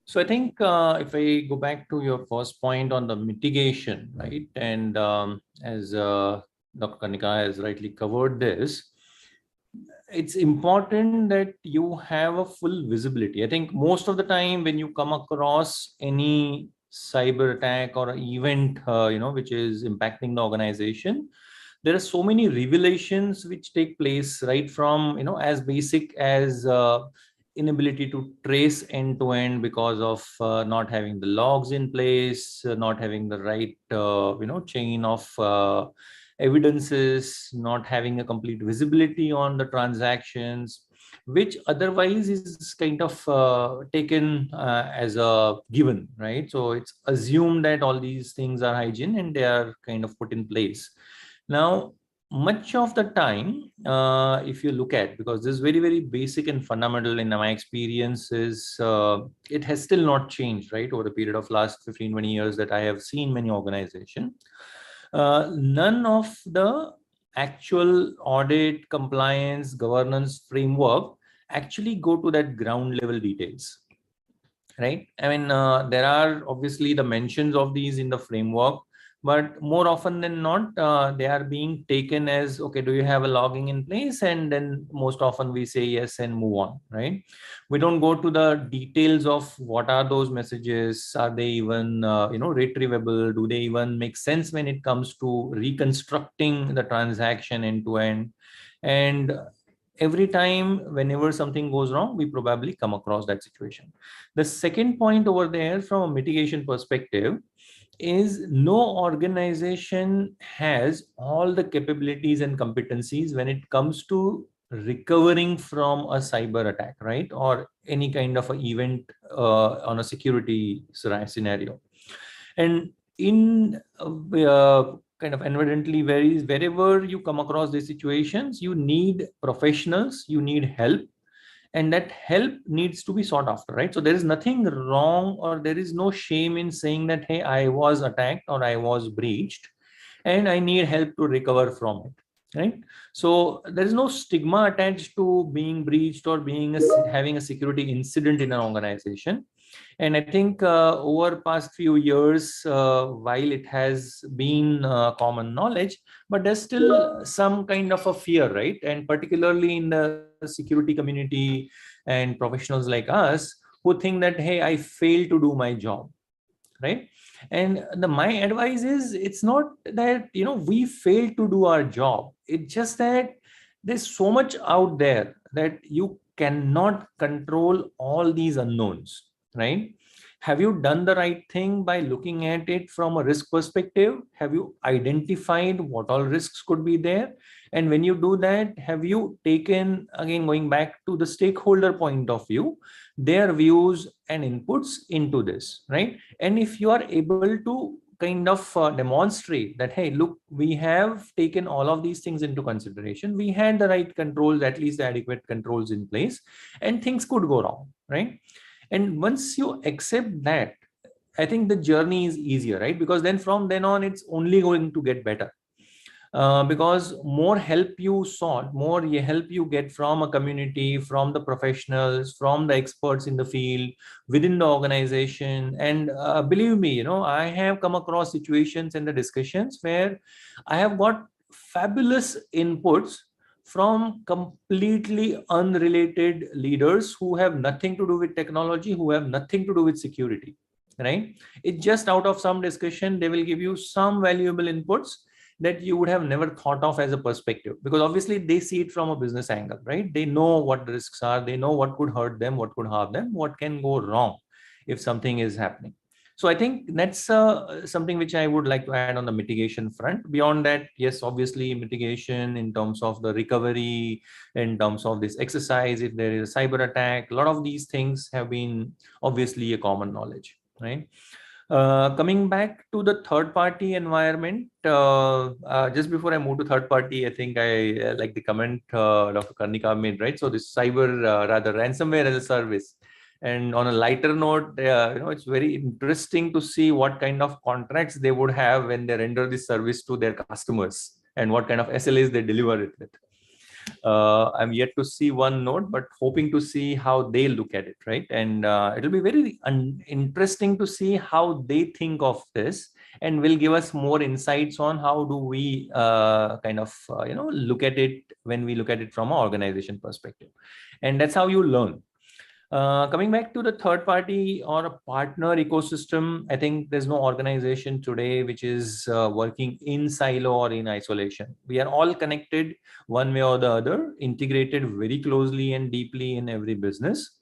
So I think if I go back to your first point on the mitigation, right? And as Dr. Karnika has rightly covered this, it's important that you have a full visibility. I think most of the time when you come across any cyber attack or event, which is impacting the organization, there are so many revelations which take place, right from, as basic as inability to trace end to end because of not having the logs in place, not having the right, chain of evidences, not having a complete visibility on the transactions, which otherwise is kind of taken as a given, right? So it's assumed that all these things are hygiene and they are kind of put in place. Now, much of the time, if you look at, because this is very, very basic and fundamental in my experience, is it has still not changed, right? Over the period of last 15, 20 years that I have seen many organizations. None of the actual audit, compliance, governance framework actually go to that ground level details, right? I mean, there are obviously the mentions of these in the framework, but more often than not, they are being taken as, okay, do you have a logging in place? And then most often we say yes and move on, right? We don't go to the details of what are those messages. Are they even, retrievable? Do they even make sense when it comes to reconstructing the transaction end to end? And every time, whenever something goes wrong, we probably come across that situation. The second point over there, from a mitigation perspective, is no organization has all the capabilities and competencies when it comes to recovering from a cyber attack, right? Or any kind of an event on a security scenario. And in kind of evidently wherever you come across these situations, you need professionals, you need help, and that help needs to be sought after, right? So there is nothing wrong or there is no shame in saying that, hey, I was attacked or I was breached and I need help to recover from it, right? So there is no stigma attached to being breached or having a security incident in an organization. And I think over past few years, while it has been common knowledge, but there's still some kind of a fear, right? And particularly in the security community and professionals like us who think that, hey, I failed to do my job, right? And my advice is, it's not that, we fail to do our job. It's just that there's so much out there that you cannot control all these unknowns, right? Have you done the right thing by looking at it from a risk perspective? Have you identified what all risks could be there? And when you do that, have you taken, again, going back to the stakeholder point of view, their views and inputs into this, right? And if you are able to kind of demonstrate that, hey, look, we have taken all of these things into consideration, we had the right controls, at least the adequate controls in place, and things could go wrong, right? And once you accept that, I think the journey is easier, right? Because then from then on, it's only going to get better. Because more help you sought, more help you get from a community, from the professionals, from the experts in the field, within the organization. And believe me, I have come across situations in the discussions where I have got fabulous inputs from completely unrelated leaders who have nothing to do with technology, who have nothing to do with security, right? It's just out of some discussion, they will give you some valuable inputs that you would have never thought of as a perspective, because obviously they see it from a business angle, right? They know what the risks are, they know what could hurt them, what could harm them, what can go wrong if something is happening. So I think that's something which I would like to add on the mitigation front. Beyond that, yes, obviously mitigation in terms of the recovery, in terms of this exercise, if there is a cyber attack, a lot of these things have been obviously a common knowledge, right? Coming back to the third party environment, just before I move to third party, I think I like the comment Dr. Karnika made, right? So this rather ransomware as a service. And on a lighter note, it's very interesting to see what kind of contracts they would have when they render this service to their customers and what kind of SLAs they deliver it with. I'm yet to see one note, but hoping to see how they look at it, right? And it'll be very interesting to see how they think of this, and will give us more insights on how do we look at it when we look at it from an organization perspective. And that's how you learn. Coming back to the third party or a partner ecosystem, I think there's no organization today which is working in silo or in isolation. We are all connected one way or the other, integrated very closely and deeply in every business.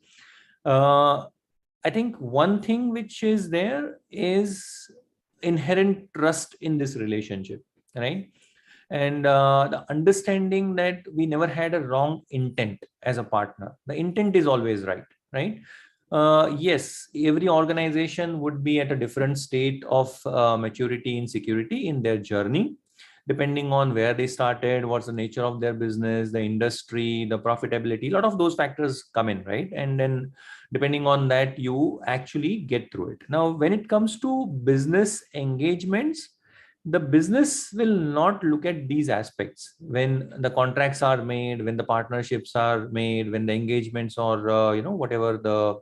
I think one thing which is there is inherent trust in this relationship, right? And the understanding that we never had a wrong intent as a partner. The intent is always right. Right? Yes, every organization would be at a different state of maturity in security in their journey, depending on where they started, what's the nature of their business, the industry, the profitability. A lot of those factors come in, right? And then depending on that, you actually get through it. Now, when it comes to business engagements, the business will not look at these aspects when the contracts are made, when the partnerships are made, when the engagements or whatever the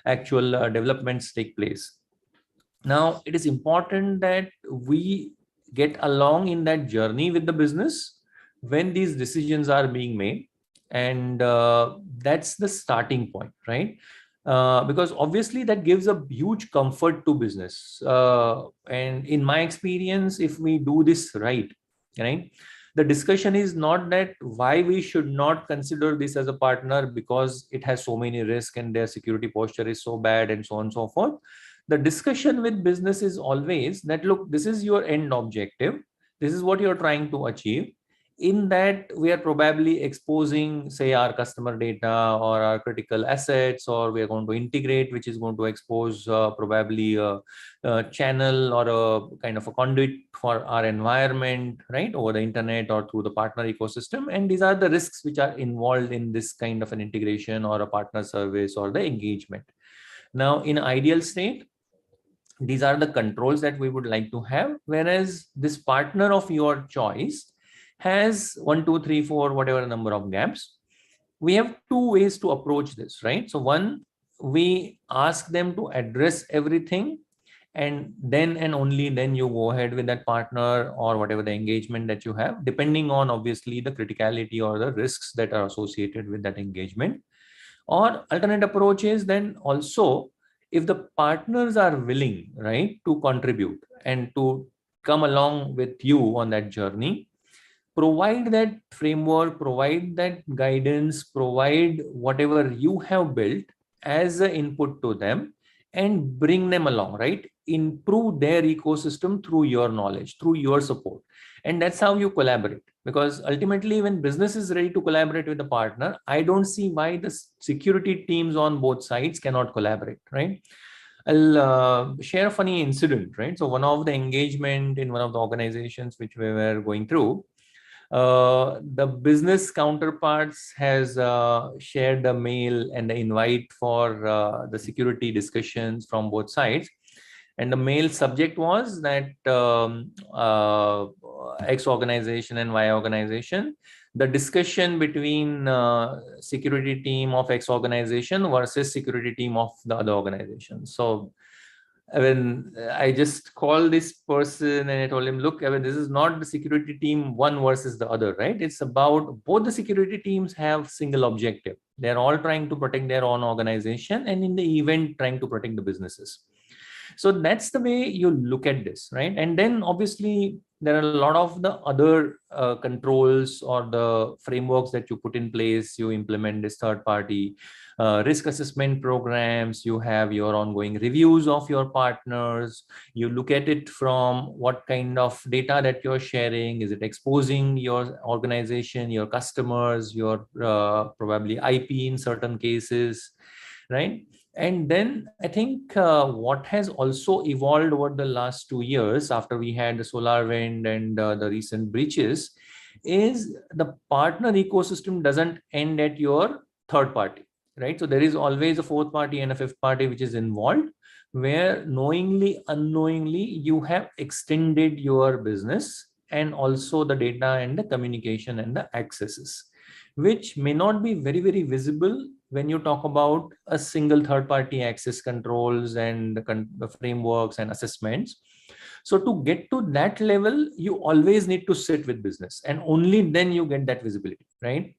actual developments take place. Now, it is important that we get along in that journey with the business when these decisions are being made, and that's the starting point, right? Because obviously that gives a huge comfort to business. And in my experience, if we do this right, the discussion is not that why we should not consider this as a partner because it has so many risks and their security posture is so bad and so on and so forth. the discussion with business is always that, look, this is your end objective. This is what you're trying to achieve. In that, we are probably exposing, say, our customer data or our critical assets, or we are going to integrate, which is going to expose probably a channel or a kind of a conduit for our environment, right, over the internet or through the partner ecosystem. And these are the risks which are involved in this kind of an integration or a partner service or the engagement. Now, in ideal state, these are the controls that we would like to have, whereas this partner of your choice has 1, 2, 3, 4, whatever number of gaps. We have two ways to approach this, right? So one, we ask them to address everything, and then and only then you go ahead with that partner or whatever the engagement that you have, depending on obviously the criticality or the risks that are associated with that engagement. Or alternate approach is then also, if the partners are willing, right, to contribute and to come along with you on that journey, provide that framework, provide that guidance, provide whatever you have built as an input to them, and bring them along, right? Improve their ecosystem through your knowledge, through your support. And that's how you collaborate. Because ultimately, when business is ready to collaborate with a partner, I don't see why the security teams on both sides cannot collaborate, right? I'll share a funny incident, right? So one of the engagement in one of the organizations which we were going through, the business counterparts has shared the mail and the invite for the security discussions from both sides. And the mail subject was that X organization and Y organization, the discussion between security team of X organization versus security team of the other organization. So I just called this person and I told him, look, this is not the security team one versus the other, right? It's about both the security teams have single objective. They're all trying to protect their own organization and in the event trying to protect the businesses. So that's the way you look at this, right? And then obviously there are a lot of the other controls or the frameworks that you put in place. You implement this third party risk assessment programs. You have your ongoing reviews of your partners. You look at it from what kind of data that you're sharing. Is it exposing your organization, your customers, your probably IP in certain cases, right? And then I think what has also evolved over the last 2 years after we had the SolarWind and the recent breaches is the partner ecosystem doesn't end at your third party, right? So there is always a fourth party and a fifth party which is involved, where knowingly, unknowingly, you have extended your business and also the data and the communication and the accesses, which may not be very, very visible when you talk about a single third-party access controls and the frameworks and assessments. So to get to that level, you always need to sit with business, and only then you get that visibility, right?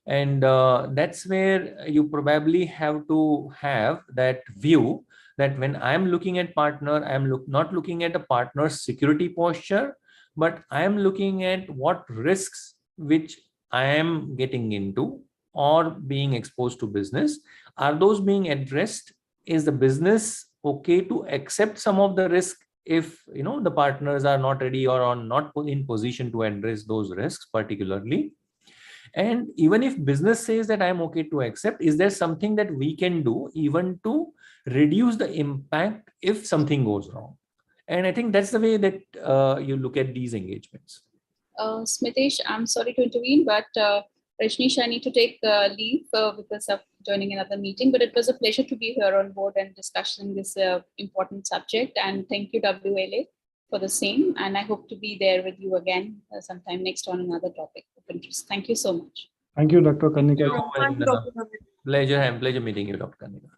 And that's where you probably have to have that view that when I'm looking at partner, I'm not looking at a partner's security posture, but I'm looking at what risks which I am getting into or being exposed to business. Are those being addressed? Is the business okay to accept some of the risk if the partners are not ready or are not in position to address those risks particularly? And even if business says that I'm okay to accept, is there something that we can do even to reduce the impact if something goes wrong? And I think that's the way that you look at these engagements. Smitesh, I'm sorry to intervene, but Rajneesh, I need to take leave because of joining another meeting, but it was a pleasure to be here on board and discussing this important subject. And thank you, WLA, for the same. And I hope to be there with you again sometime next on another topic of interest. Thank you so much. Thank you, Dr. Kanika. Thank you, Dr. Kanika. Pleasure meeting you, Dr. Kanika.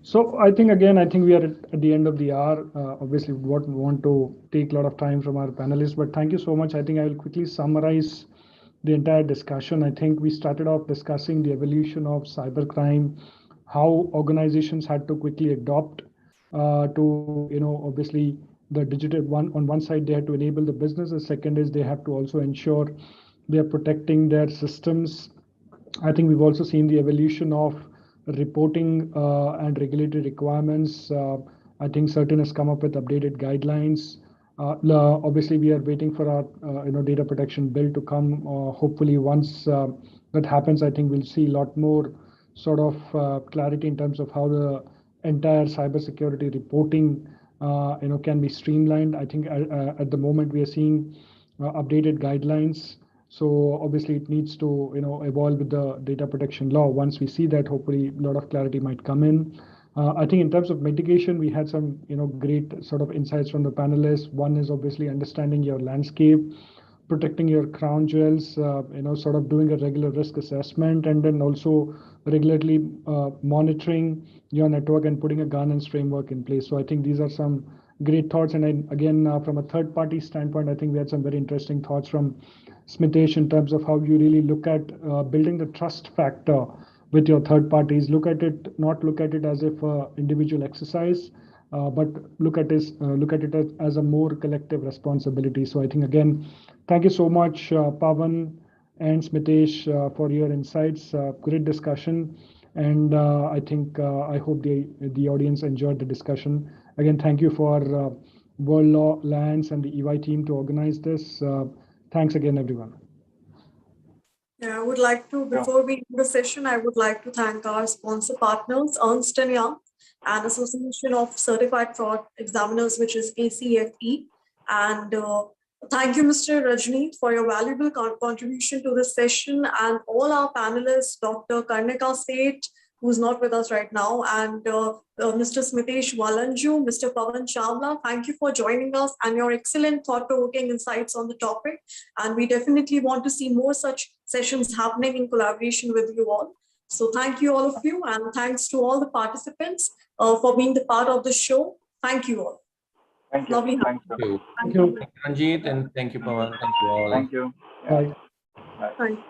So I think we are at the end of the hour. Obviously, we want to take a lot of time from our panelists, but thank you so much. I think I will quickly summarize the entire discussion. I think we started off discussing the evolution of cybercrime, how organizations had to quickly adopt to, obviously the digital one. On one side, they had to enable the business. The second is they have to also ensure they are protecting their systems. I think we've also seen the evolution of reporting and regulatory requirements. I think Certain has come up with updated guidelines. Obviously, we are waiting for our data protection bill to come. Hopefully, once that happens, I think we'll see a lot more sort of clarity in terms of how the entire cybersecurity reporting can be streamlined. I think at the moment we are seeing updated guidelines. So obviously it needs to evolve with the data protection law. Once we see that, hopefully a lot of clarity might come in. I think in terms of mitigation, we had some great sort of insights from the panelists. One is obviously understanding your landscape, protecting your crown jewels, sort of doing a regular risk assessment, and then also regularly monitoring your network and putting a governance framework in place. So I think these are some great thoughts. And again, from a third party standpoint, I think we had some very interesting thoughts from Smitesh in terms of how you really look at building the trust factor with your third parties. Not look at it as if individual exercise, but look at it as a more collective responsibility. So I think again, thank you so much, Pawan and Smitesh, for your insights. Great discussion, and I think I hope the audience enjoyed the discussion. Again, thank you for World Law Alliance and the EY team to organize this. Thanks again, everyone. Yeah, I would like to, before we end the session, I would like to thank our sponsor partners, Ernst & Young and Association of Certified Fraud Examiners, which is ACFE. And thank you, Mr. Rajneet, for your valuable contribution to this session, and all our panelists, Dr. Karnika Seth, who's not with us right now, and Mr. Smitesh Walanju, Mr. Pawan Chawla. Thank you for joining us and your excellent thought-provoking insights on the topic. And we definitely want to see more such sessions happening in collaboration with you all. So thank you all of you, and thanks to all the participants for being the part of the show. Thank you all. Thank you. Lovely. Thank you. Thank you. Thank you, Ranjit, and thank you, Pawan. Thank you all. Thank you. Bye. Thank you.